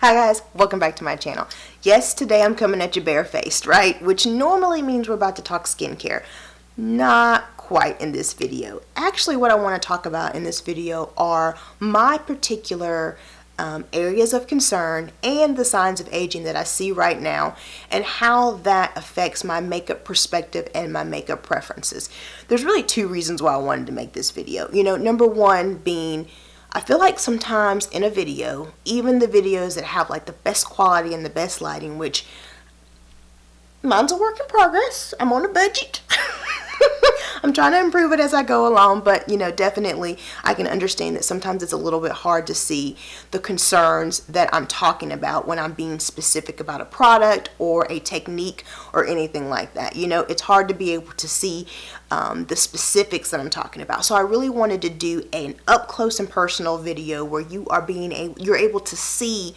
Hi guys, welcome back to my channel. Yes, today I'm coming at you barefaced, right? Which normally means we're about to talk skincare. Not quite in this video. Actually, what I want to talk about in this video are my particular areas of concern and the signs of aging that I see right now and how that affects my makeup perspective and my makeup preferences. There's really two reasons why I wanted to make this video. Number one being I feel like sometimes in a video, even the videos that have like the best quality and the best lighting, which mine's a work in progress. I'm on a budget. I'm trying to improve it as I go along, but definitely I can understand that sometimes it's a little bit hard to see the concerns that I'm talking about when I'm being specific about a product or a technique or anything like that. It's hard to be able to see the specifics that I'm talking about. So I really wanted to do an up close and personal video where you're able to see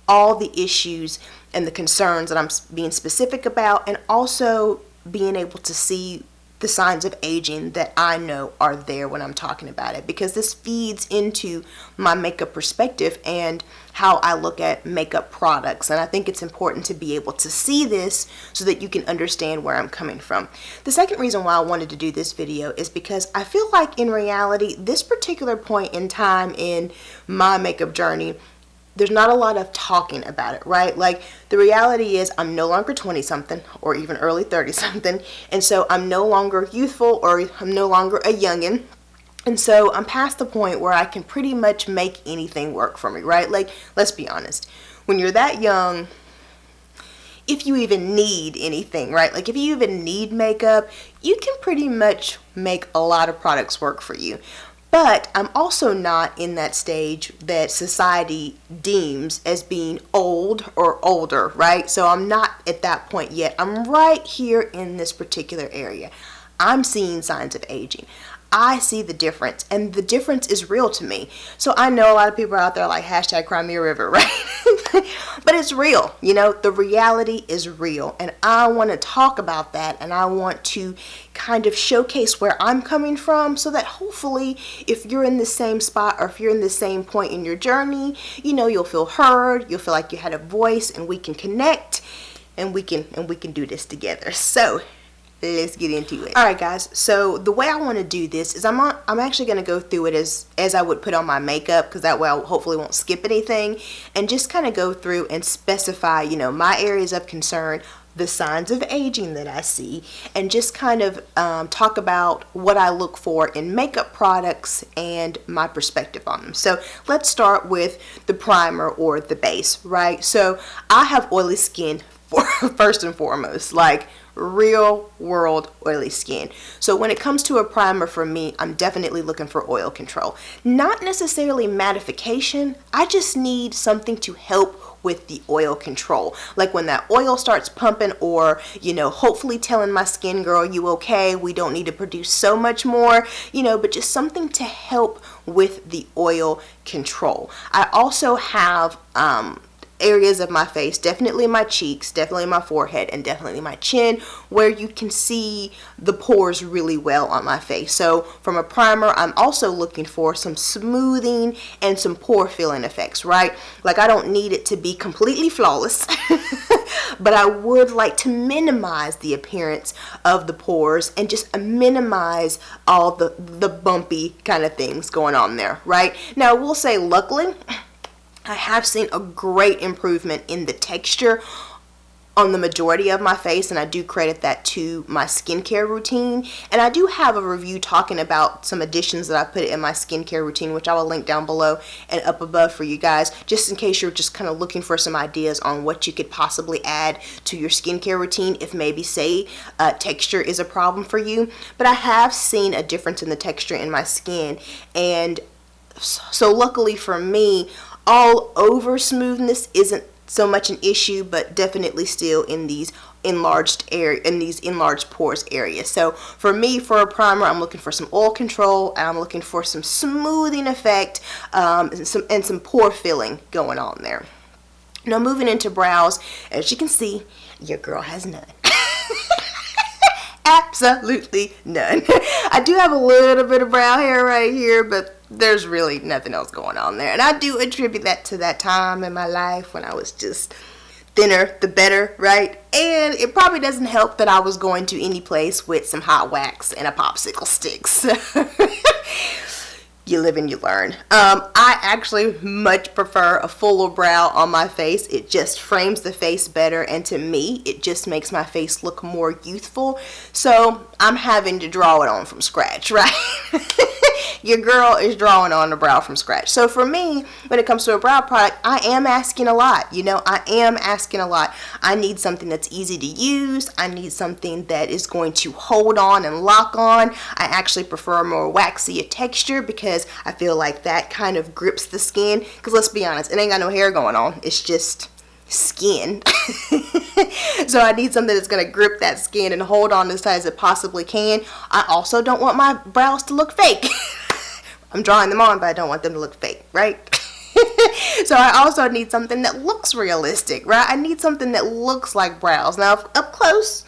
all the issues and the concerns that I'm being specific about, and also being able to see the signs of aging that I know are there when I'm talking about it, because this feeds into my makeup perspective and how I look at makeup products, and I think it's important to be able to see this so that you can understand where I'm coming from. The second reason why I wanted to do this video is because I feel like in reality, this particular point in time in my makeup journey, there's not a lot of talking about it, right? Like, the reality is I'm no longer 20-something or even early 30-something, and so I'm no longer youthful or I'm no longer a youngin'. And so I'm past the point where I can pretty much make anything work for me, right? Like, let's be honest. When you're that young, if you even need anything, right? Like, if you even need makeup, you can pretty much make a lot of products work for you. But I'm also not in that stage that society deems as being old or older, right? So I'm not at that point yet. I'm right here in this particular area. I'm seeing signs of aging. I see the difference, and the difference is real to me. So I know a lot of people are out there like hashtag Cry Me a River, right? But it's real, the reality is real, and I want to talk about that, and I want to kind of showcase where I'm coming from, so that hopefully if you're in the same spot or if you're in the same point in your journey, you'll feel heard, you'll feel like you had a voice, and we can connect, and we can do this together. So let's get into it. Alright guys, so the way I want to do this is I'm actually going to go through it as I would put on my makeup, because that way I hopefully won't skip anything, and just kind of go through and specify, my areas of concern, the signs of aging that I see, and just kind of talk about what I look for in makeup products and my perspective on them. So let's start with the primer or the base, right? So I have oily skin first and foremost, like real world oily skin. So when it comes to a primer, for me, I'm definitely looking for oil control. Not necessarily mattification, I just need something to help with the oil control. Like when that oil starts pumping, or hopefully telling my skin, girl, you okay, we don't need to produce so much more, but just something to help with the oil control. I also have areas of my face, definitely my cheeks, definitely my forehead, and definitely my chin, where you can see the pores really well on my face. So from a primer, I'm also looking for some smoothing and some pore filling effects, right? Like, I don't need it to be completely flawless, but I would like to minimize the appearance of the pores and just minimize all the bumpy kind of things going on there, right? Now, I will say, luckily, I have seen a great improvement in the texture on the majority of my face, and I do credit that to my skincare routine. And I do have a review talking about some additions that I put in my skincare routine, which I will link down below and up above for you guys, just in case you're just kind of looking for some ideas on what you could possibly add to your skincare routine if maybe, say, texture is a problem for you. But I have seen a difference in the texture in my skin, and so luckily for me, all over smoothness isn't so much an issue, but definitely still in these enlarged pores areas. So for me, for a primer, I'm looking for some oil control, and I'm looking for some smoothing effect, and some pore filling going on there. Now, moving into brows, as you can see, your girl has none. Absolutely none. I do have a little bit of brow hair right here, but there's really nothing else going on there. And I do attribute that to that time in my life when I was just thinner the better, right? And it probably doesn't help that I was going to any place with some hot wax and a popsicle stick. So you live and you learn. I actually much prefer a fuller brow on my face. It just frames the face better, and to me, it just makes my face look more youthful. So I'm having to draw it on from scratch, right? Your girl is drawing on the brow from scratch. So for me, when it comes to a brow product, I am asking a lot. You know, I am asking a lot. I need something that's easy to use. I need something that is going to hold on and lock on. I actually prefer a more waxy texture because I feel like that kind of grips the skin. Because let's be honest, it ain't got no hair going on. It's just skin. So I need something that's going to grip that skin and hold on as tight as it possibly can. I also don't want my brows to look fake. I'm drawing them on, but I don't want them to look fake, right? So I also need something that looks realistic, right? I need something that looks like brows. Now, up close,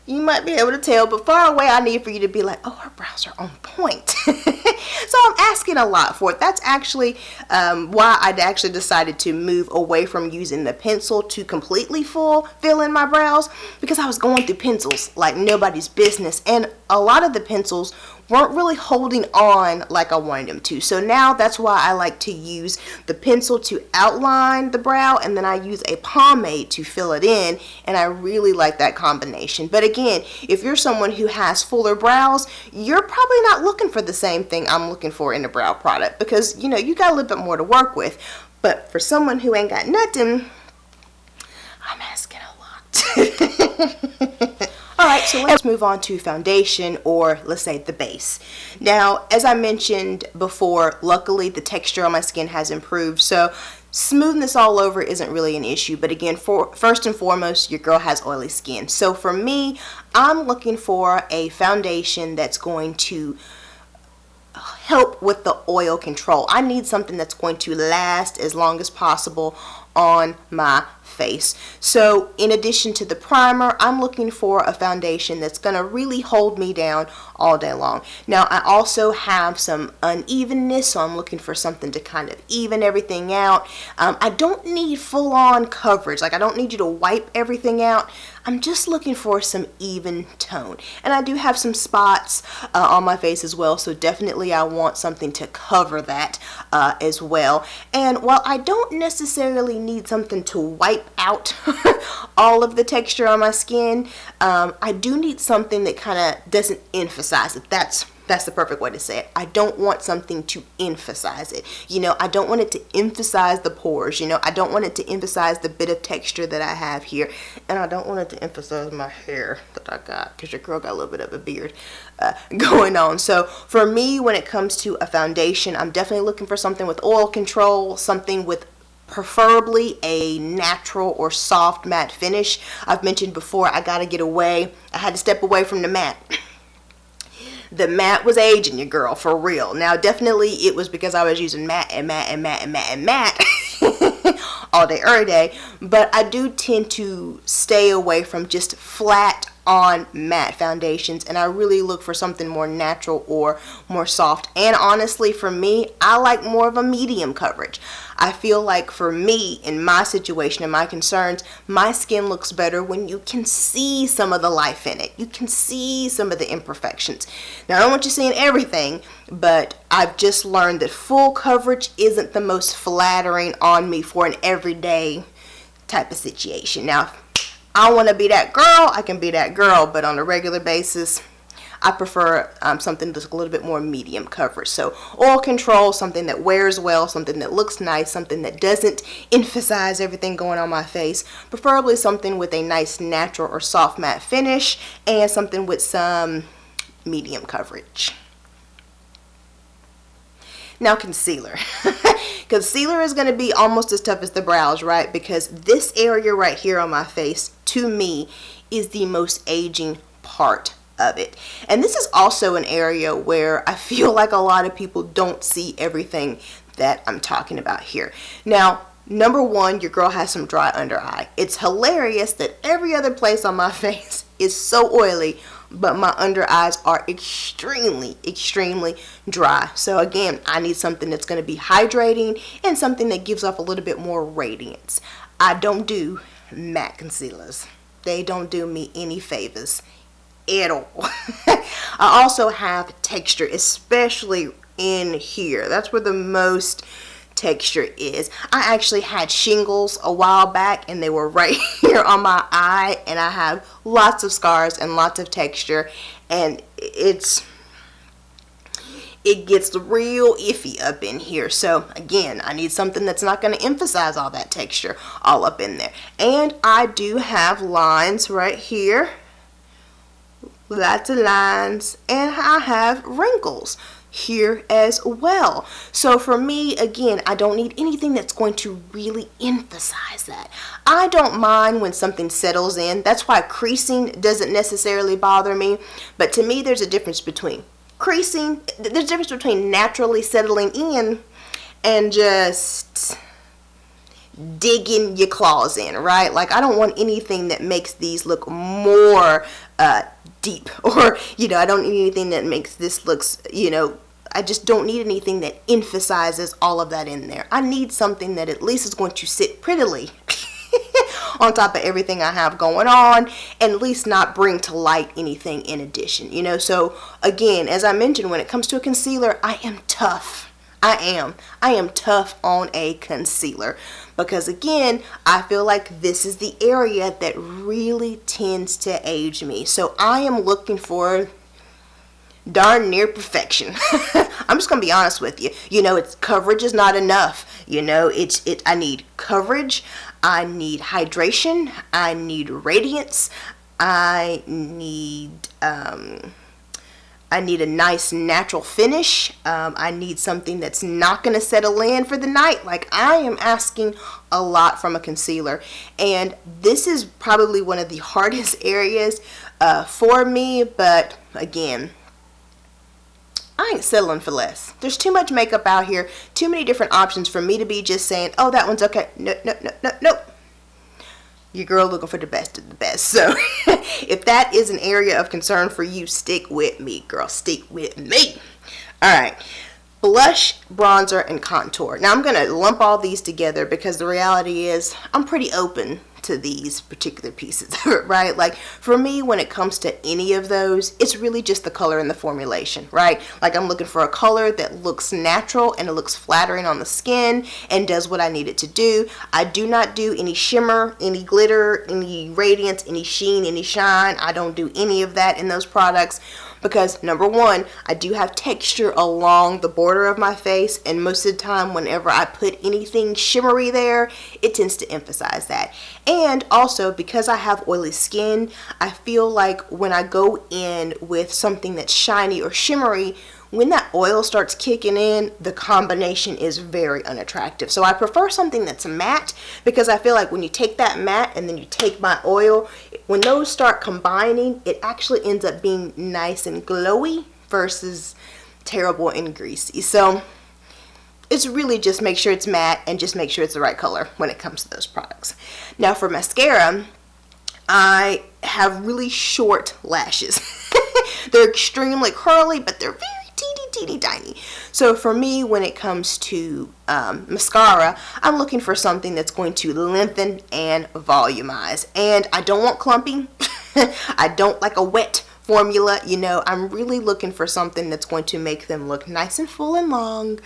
you might be able to tell, but far away, I need for you to be like, oh, her brows are on point. So I'm asking a lot for it. That's actually why I actually decided to move away from using the pencil to completely fill in my brows, because I was going through pencils like nobody's business, and a lot of the pencils weren't really holding on like I wanted them to. So now that's why I like to use the pencil to outline the brow, and then I use a pomade to fill it in, and I really like that combination. But again, if you're someone who has fuller brows, you're probably not looking for the same thing I'm looking for in a brow product, because you know, you got a little bit more to work with. But for someone who ain't got nothing, I'm asking a lot. Alright, so let's move on to foundation, or let's say the base. Now, as I mentioned before, luckily the texture on my skin has improved, so smoothness all over isn't really an issue. But again, first and foremost, your girl has oily skin. So for me, I'm looking for a foundation that's going to help with the oil control. I need something that's going to last as long as possible on my face. So in addition to the primer, I'm looking for a foundation that's going to really hold me down all day long. Now, I also have some unevenness, so I'm looking for something to kind of even everything out. I don't need full-on coverage. Like, I don't need you to wipe everything out. I'm just looking for some even tone. And I do have some spots on my face as well, so definitely I want something to cover that as well. And while I don't necessarily need something to wipe out all of the texture on my skin, I do need something that kind of doesn't emphasize it. That's the perfect way to say it. I don't want something to emphasize it. You know, I don't want it to emphasize the pores. You know, I don't want it to emphasize the bit of texture that I have here. And I don't want it to emphasize my hair that I got, because your girl got a little bit of a beard going on. So for me, when it comes to a foundation, I'm definitely looking for something with oil control, something with preferably a natural or soft matte finish. I've mentioned before, I got to get away. I had to step away from the matte. The matte was aging your girl, for real. Now, definitely it was because I was using matte and matte and matte and matte and matte all day, every day. But I do tend to stay away from just flat on matte foundations, and I really look for something more natural or more soft. And honestly, for me, I like more of a medium coverage. I feel like for me, in my situation and my concerns, my skin looks better when you can see some of the life in it. You can see some of the imperfections. Now, I don't want you seeing everything, but I've just learned that full coverage isn't the most flattering on me for an everyday type of situation. Now, if I want to be that girl, I can be that girl, but on a regular basis, I prefer something that's a little bit more medium coverage. So oil control, something that wears well, something that looks nice, something that doesn't emphasize everything going on my face. Preferably something with a nice natural or soft matte finish, and something with some medium coverage. Now, concealer. Concealer is going to be almost as tough as the brows, right? Because this area right here on my face, to me, is the most aging part of it. And this is also an area where I feel like a lot of people don't see everything that I'm talking about here. Now, number one, your girl has some dry under eye. It's hilarious that every other place on my face is so oily, but but my under eyes are extremely dry. So again, I need something that's going to be hydrating and something that gives off a little bit more radiance. I don't do matte concealers. They don't do me any favors at all. I also have texture, especially in here. That's where the most texture is. I actually had shingles a while back, and they were right here on my eye, and I have lots of scars and lots of texture, and it gets real iffy up in here. So again, I need something that's not going to emphasize all that texture all up in there. And I do have lines right here, lots of lines, and I have wrinkles here as well. So for me, again, I don't need anything that's going to really emphasize that. I don't mind when something settles in. That's why creasing doesn't necessarily bother me. But to me, there's a difference between creasing, there's a difference between naturally settling in and just digging your claws in, right? Like, I don't want anything that makes these look more deep, or I don't need anything that makes this looks, I just don't need anything that emphasizes all of that in there. I need something that at least is going to sit prettily on top of everything I have going on, and at least not bring to light anything in addition, So again, as I mentioned, when it comes to a concealer, I am tough. I am tough on a concealer, because again, I feel like this is the area that really tends to age me. So I am looking for darn near perfection. I'm just gonna be honest with you. It's coverage is not enough. I need coverage, I need hydration, I need radiance, I need a nice natural finish. I need something that's not going to settle in for the night. Like, I am asking a lot from a concealer, and this is probably one of the hardest areas for me. But again, I ain't settling for less. There's too much makeup out here, too many different options for me to be just saying, oh, that one's okay. No. Your girl looking for the best of the best. So if that is an area of concern for you, stick with me, girl. Stick with me. All right. Blush, bronzer, and contour. Now I'm going to lump all these together because the reality is I'm pretty open to these particular pieces, right? Like, for me, when it comes to any of those, it's really just the color and the formulation, right? Like, I'm looking for a color that looks natural and it looks flattering on the skin and does what I need it to do. I do not do any shimmer, any glitter, any radiance, any sheen, any shine. I don't do any of that in those products, because number one, I do have texture along the border of my face, and most of the time whenever I put anything shimmery there, it tends to emphasize that. And also, because I have oily skin, I feel like when I go in with something that's shiny or shimmery, when that oil starts kicking in, the combination is very unattractive. So I prefer something that's matte, because I feel like when you take that matte and then you take my oil, when those start combining, it actually ends up being nice and glowy versus terrible and greasy. So it's really just make sure it's matte and just make sure it's the right color when it comes to those products. Now for mascara, I have really short lashes. They're extremely curly, but they're very teeny tiny. So for me, when it comes to mascara, I'm looking for something that's going to lengthen and volumize. And I don't want clumping. I don't like a wet formula. I'm really looking for something that's going to make them look nice and full and long,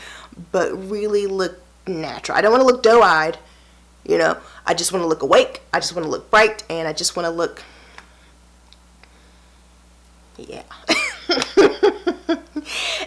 but really look natural. I don't want to look doe-eyed. I just want to look awake. I just want to look bright, and I just want to look, yeah.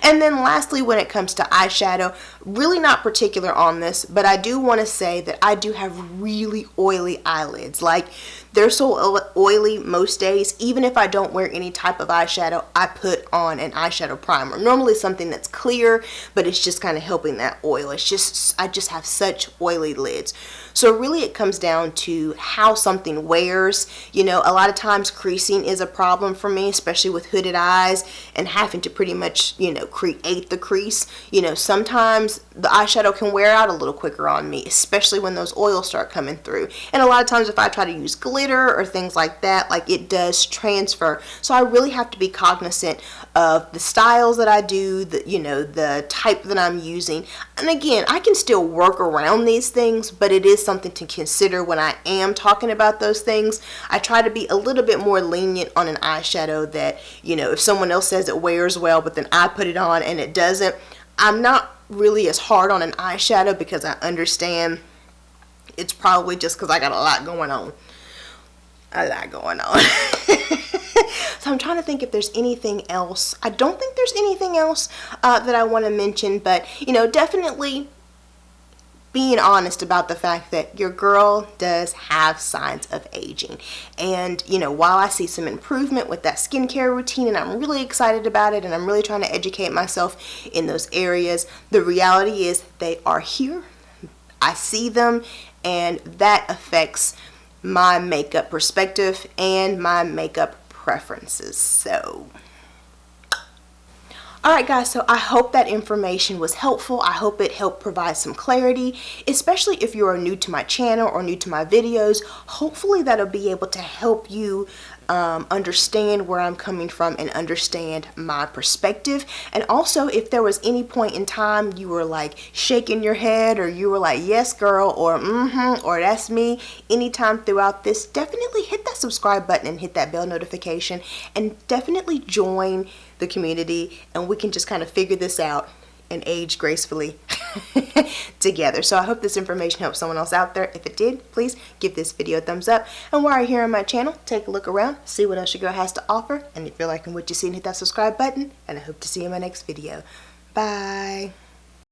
And then lastly, when it comes to eyeshadow, really not particular on this, but I do want to say that I do have really oily eyelids. Like, they're so oily most days. Even if I don't wear any type of eyeshadow, I put on an eyeshadow primer. Normally something that's clear, but it's just kind of helping that oil. I just have such oily lids. So really it comes down to how something wears. You know, a lot of times creasing is a problem for me, especially with hooded eyes and having to pretty much, you know, create the crease. You know, sometimes the eyeshadow can wear out a little quicker on me, especially when those oils start coming through. And a lot of times if I try to use glitter or things like that, like, it does transfer. So I really have to be cognizant of the styles that I do, you know, the type that I'm using. And again, I can still work around these things, but it is something to consider when I am talking about those things. I try to be a little bit more lenient on an eyeshadow that, you know, if someone else says it wears well, but then I put it on and it doesn't, I'm not really as hard on an eyeshadow because I understand it's probably just because I got a lot going on. So I'm trying to think if there's anything else. I don't think there's anything else that I want to mention, but, you know, definitely being honest about the fact that your girl does have signs of aging. And, you know, while I see some improvement with that skincare routine and I'm really excited about it and I'm really trying to educate myself in those areas, the reality is they are here. I see them, and that affects my makeup perspective and my makeup preferences. So alright guys, so I hope that information was helpful. I hope it helped provide some clarity, especially if you are new to my channel or new to my videos. Hopefully that'll be able to help you understand where I'm coming from and understand my perspective. And also, if there was any point in time you were like shaking your head, or you were like, yes girl, or or that's me, anytime throughout this, definitely hit that subscribe button and hit that bell notification, and definitely join the community, and we can just kind of figure this out and age gracefully together. So I hope this information helps someone else out there. If it did, please give this video a thumbs up. And while you're here on my channel, take a look around, see what else your girl has to offer. And if you're liking what you see, hit that subscribe button. And I hope to see you in my next video. Bye.